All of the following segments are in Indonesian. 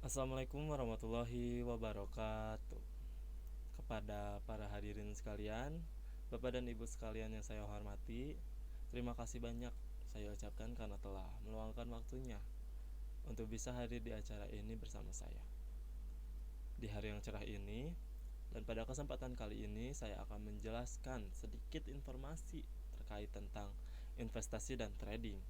Assalamualaikum warahmatullahi wabarakatuh. Kepada para hadirin sekalian, Bapak dan Ibu sekalian yang saya hormati, terima kasih banyak saya ucapkan karena telah meluangkan waktunya untuk bisa hadir di acara ini bersama saya. Di hari yang cerah ini, dan pada kesempatan kali ini saya akan menjelaskan sedikit informasi terkait tentang investasi dan trading.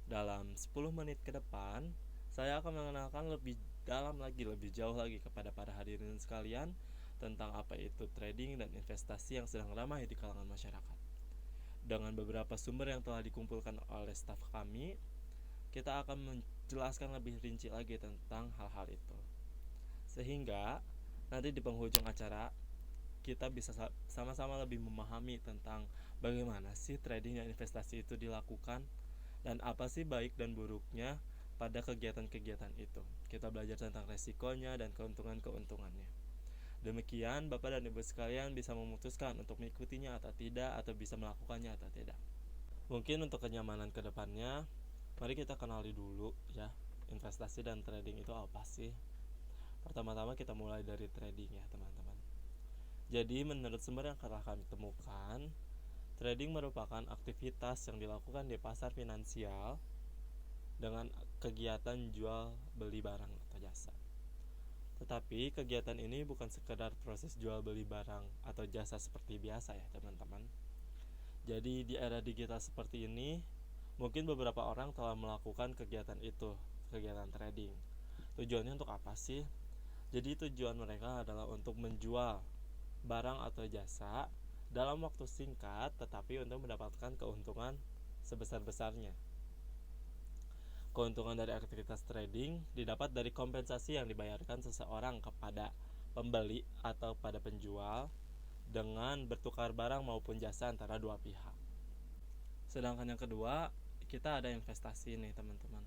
Dalam 10 menit ke depan, saya akan mengenalkan lebih dalam lagi, lebih jauh lagi kepada para hadirin sekalian tentang apa itu trading dan investasi yang sedang ramai di kalangan masyarakat. Dengan beberapa sumber yang telah dikumpulkan oleh staf kami, kita akan menjelaskan lebih rinci lagi tentang hal-hal itu. Sehingga nanti di penghujung acara kita bisa sama-sama lebih memahami tentang bagaimana sih trading dan investasi itu dilakukan dan apa sih baik dan buruknya pada kegiatan-kegiatan itu. Kita belajar tentang resikonya dan keuntungan-keuntungannya. Demikian Bapak dan Ibu sekalian bisa memutuskan untuk mengikutinya atau tidak, atau bisa melakukannya atau tidak. Mungkin untuk kenyamanan kedepannya, mari kita kenali dulu ya, investasi dan trading itu apa sih. Pertama-tama kita mulai dari trading ya teman-teman. Jadi menurut sumber yang telah kami temukan, trading merupakan aktivitas yang dilakukan di pasar finansial dengan kegiatan jual beli barang atau jasa. Tetapi kegiatan ini bukan sekedar proses jual beli barang atau jasa seperti biasa ya teman-teman. Jadi di era digital seperti ini, mungkin beberapa orang telah melakukan kegiatan itu, kegiatan trading. Tujuannya untuk apa sih? Jadi tujuan mereka adalah untuk menjual barang atau jasa dalam waktu singkat, tetapi untuk mendapatkan keuntungan sebesar-besarnya. Keuntungan dari aktivitas trading didapat dari kompensasi yang dibayarkan seseorang kepada pembeli atau pada penjual dengan bertukar barang maupun jasa antara dua pihak. Sedangkan yang kedua, kita ada investasi nih teman-teman.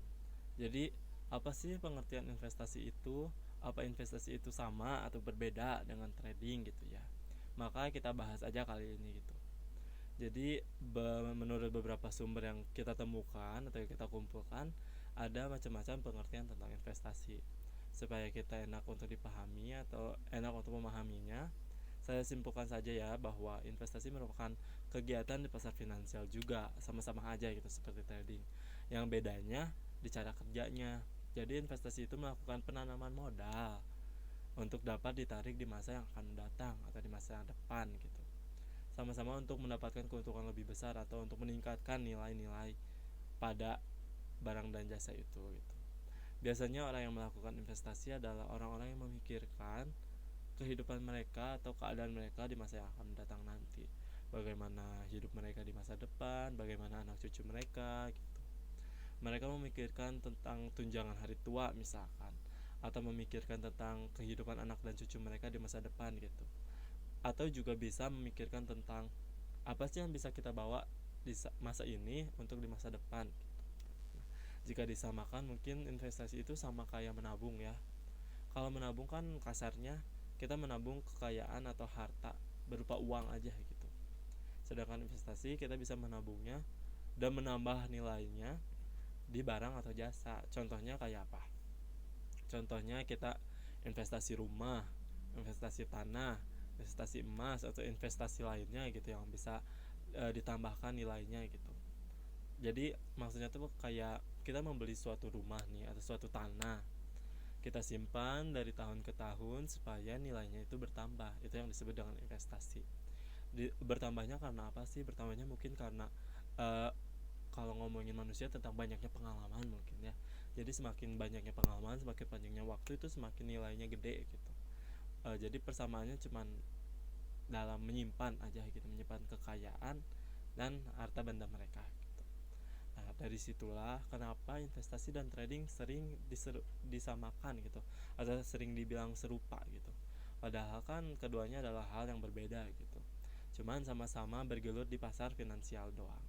Jadi apa sih pengertian investasi itu? Apa investasi itu sama atau berbeda dengan trading gitu ya? Maka kita bahas aja kali ini gitu. Jadi menurut beberapa sumber yang kita temukan atau yang kita kumpulkan, ada macam-macam pengertian tentang investasi. Supaya kita enak untuk dipahami atau enak untuk memahaminya, saya simpulkan saja ya bahwa investasi merupakan kegiatan di pasar finansial juga, sama-sama aja gitu seperti trading. Yang bedanya di cara kerjanya. Jadi investasi itu melakukan penanaman modal untuk dapat ditarik di masa yang akan datang atau di masa yang depan gitu. Sama-sama untuk mendapatkan keuntungan lebih besar atau untuk meningkatkan nilai-nilai pada barang dan jasa itu gitu. Biasanya orang yang melakukan investasi adalah orang-orang yang memikirkan kehidupan mereka atau keadaan mereka di masa yang akan datang nanti. Bagaimana hidup mereka di masa depan, bagaimana anak cucu mereka gitu. Mereka memikirkan tentang tunjangan hari tua misalkan, atau memikirkan tentang kehidupan anak dan cucu mereka di masa depan gitu. Atau juga bisa memikirkan tentang apa sih yang bisa kita bawa di masa ini untuk di masa depan. Jika disamakan, mungkin investasi itu sama kayak menabung ya. Kalau menabung kan kasarnya kita menabung kekayaan atau harta berupa uang aja gitu. Sedangkan investasi kita bisa menabungnya dan menambah nilainya di barang atau jasa. Contohnya kayak apa? Contohnya kita investasi rumah, investasi tanah, investasi emas atau investasi lainnya gitu yang bisa ditambahkan nilainya gitu. Jadi maksudnya tuh kayak kita membeli suatu rumah nih atau suatu tanah, kita simpan dari tahun ke tahun supaya nilainya itu bertambah. Itu yang disebut dengan investasi. Bertambahnya karena apa sih? Bertambahnya mungkin karena uh, kalau ngomongin manusia tentang banyaknya pengalaman mungkin ya. Jadi semakin banyaknya pengalaman, semakin panjangnya waktu, itu semakin nilainya gede gitu. Jadi persamaannya cuman dalam menyimpan aja gitu, menyimpan kekayaan dan harta benda mereka gitu. Nah, dari situlah kenapa investasi dan trading sering disamakan gitu, atau sering dibilang serupa gitu. Padahal kan keduanya adalah hal yang berbeda gitu. Cuman sama-sama bergelut di pasar finansial doang.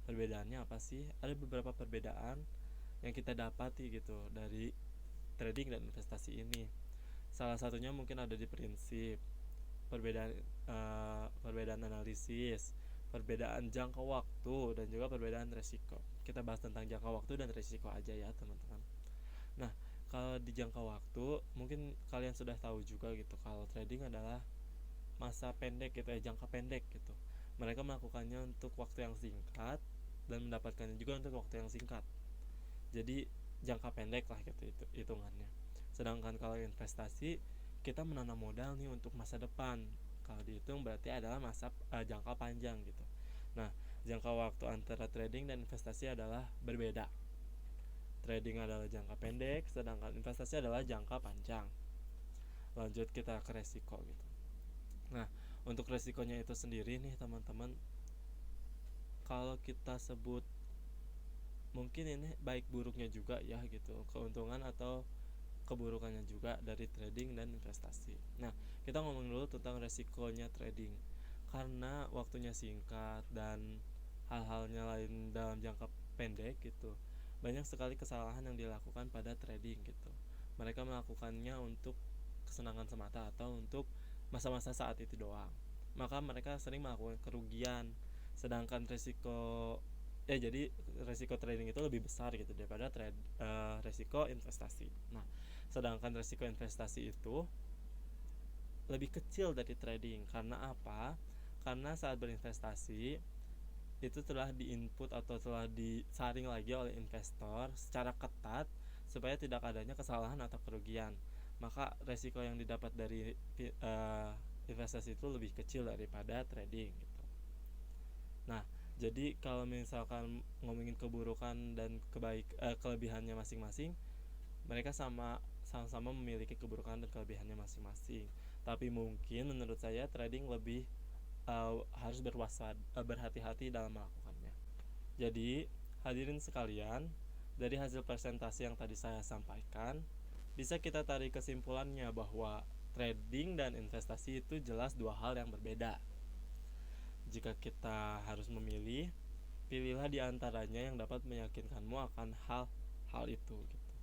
Perbedaannya apa sih? Ada beberapa perbedaan yang kita dapati gitu dari trading dan investasi ini. Salah satunya mungkin ada di prinsip, perbedaan perbedaan analisis, perbedaan jangka waktu, dan juga perbedaan resiko. Kita bahas tentang jangka waktu dan resiko aja ya teman-teman. Nah, Kalau di jangka waktu, mungkin kalian sudah tahu juga gitu, kalau trading adalah masa pendek gitu ya, jangka pendek gitu. Mereka melakukannya untuk waktu yang singkat dan mendapatkannya juga untuk waktu yang singkat. Jadi jangka pendek lah gitu itu hitungannya. Sedangkan kalau investasi, kita menanam modal nih untuk masa depan. Kalau dihitung berarti adalah masa jangka panjang gitu. Nah, jangka waktu antara trading dan investasi adalah berbeda. Trading adalah jangka pendek, sedangkan investasi adalah jangka panjang. Lanjut kita ke resiko gitu. Nah, untuk resikonya itu sendiri nih teman-teman, kalau kita sebut mungkin ini baik buruknya juga ya gitu, keuntungan atau keburukannya juga dari trading dan investasi. Nah, kita ngomong dulu tentang resikonya trading. Karena waktunya singkat dan hal-halnya lain dalam jangka pendek gitu, banyak sekali kesalahan yang dilakukan pada trading gitu. Mereka melakukannya untuk kesenangan semata atau untuk masa-masa saat itu doang. Maka mereka sering melakukan kerugian. Sedangkan jadi resiko trading itu lebih besar gitu daripada resiko investasi. Nah, sedangkan resiko investasi itu lebih kecil dari trading. Karena apa? Karena saat berinvestasi itu telah diinput atau telah disaring lagi oleh investor secara ketat supaya tidak adanya kesalahan atau kerugian. Maka resiko yang didapat dari investasi itu lebih kecil daripada trading gitu. Nah, jadi kalau misalkan ngomongin keburukan dan kelebihannya masing-masing, mereka sama-sama memiliki keburukan dan kelebihannya masing-masing. Tapi mungkin menurut saya trading lebih harus berhati-hati dalam melakukannya. Jadi, hadirin sekalian, dari hasil presentasi yang tadi saya sampaikan, bisa kita tarik kesimpulannya bahwa trading dan investasi itu jelas dua hal yang berbeda. Jika kita harus memilih, pilihlah di antaranya yang dapat meyakinkanmu akan hal itu gitu.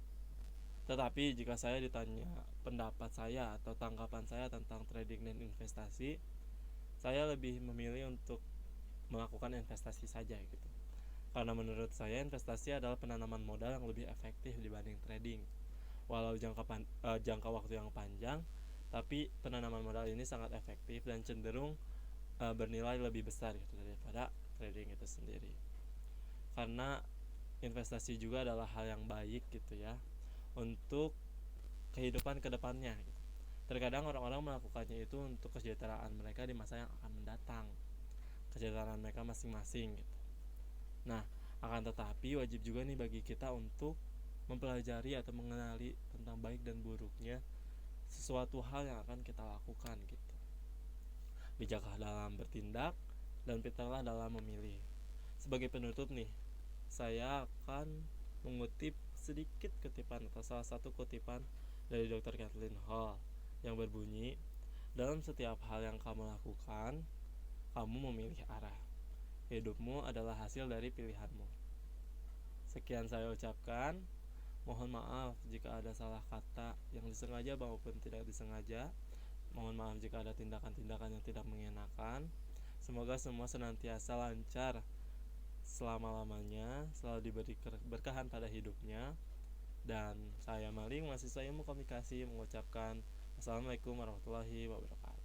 Tetapi jika saya ditanya pendapat saya atau tanggapan saya tentang trading dan investasi, saya lebih memilih untuk melakukan investasi saja gitu. Karena menurut saya investasi adalah penanaman modal yang lebih efektif dibanding trading. Walau jangka waktu yang panjang, tapi penanaman modal ini sangat efektif dan cenderung bernilai lebih besar gitu daripada trading itu sendiri. Karena investasi juga adalah hal yang baik gitu ya untuk kehidupan kedepannya gitu. Terkadang orang-orang melakukannya itu untuk kesejahteraan mereka di masa yang akan mendatang, kesejahteraan mereka masing-masing gitu. Nah, akan tetapi wajib juga nih bagi kita untuk mempelajari atau mengenali tentang baik dan buruknya sesuatu hal yang akan kita lakukan gitu. Bijaklah dalam bertindak dan pintarlah dalam memilih. Sebagai penutup nih, saya akan mengutip sedikit kutipan atau salah satu kutipan dari Dr. Kathleen Hall yang berbunyi, dalam setiap hal yang kamu lakukan, kamu memilih arah. Hidupmu adalah hasil dari pilihanmu. Sekian saya ucapkan. Mohon maaf jika ada salah kata yang disengaja maupun tidak disengaja. Mohon maaf jika ada tindakan-tindakan yang tidak mengenakan. Semoga semua senantiasa lancar selama-lamanya, selalu diberi keberkahan pada hidupnya. Dan saya Maling, mahasiswa ilmu komunikasi, mengucapkan Assalamualaikum warahmatullahi wabarakatuh.